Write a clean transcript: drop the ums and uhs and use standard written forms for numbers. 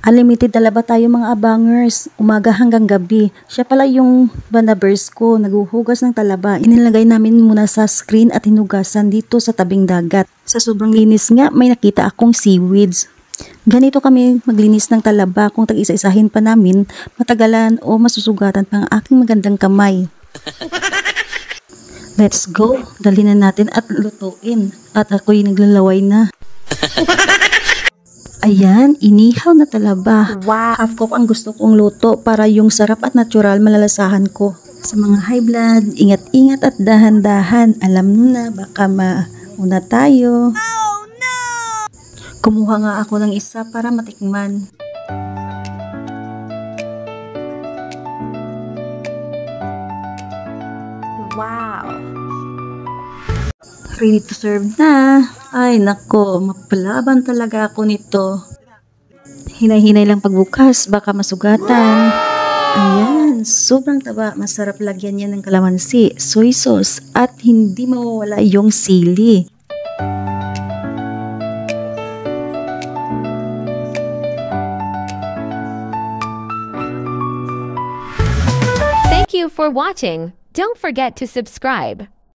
Unlimited talaba tayo mga abangers, umaga hanggang gabi. Siya pala yung banabers ko, naguhugas ng talaba. Inilagay namin muna sa screen at hinugasan dito sa tabing dagat. Sa sobrang linis nga, may nakita akong seaweeds. Ganito kami maglinis ng talaba kung tag-isa-isahin pa namin, matagalan o masusugatan pa ang aking magandang kamay. Let's go, dali na natin at lutuin. At ako'y naglalaway na. Ayan, inihaw na talaba. Wow! Half cook ang gusto kong luto para yung sarap at natural malalasahan ko. Sa mga high blood, ingat-ingat at dahan-dahan. Alam mo na, baka mauna tayo. Oh no! Kumuha nga ako ng isa para matikman. Wow! Ready to serve na. Ay nako, mapalaban talaga ako nito. Hinay-hinay lang pagbukas, baka masugatan. Ayan, sobrang taba. Masarap lagyan yan ng kalamansi, soy sauce, at hindi mawawala yung sili. Thank you for watching. Don't forget to subscribe.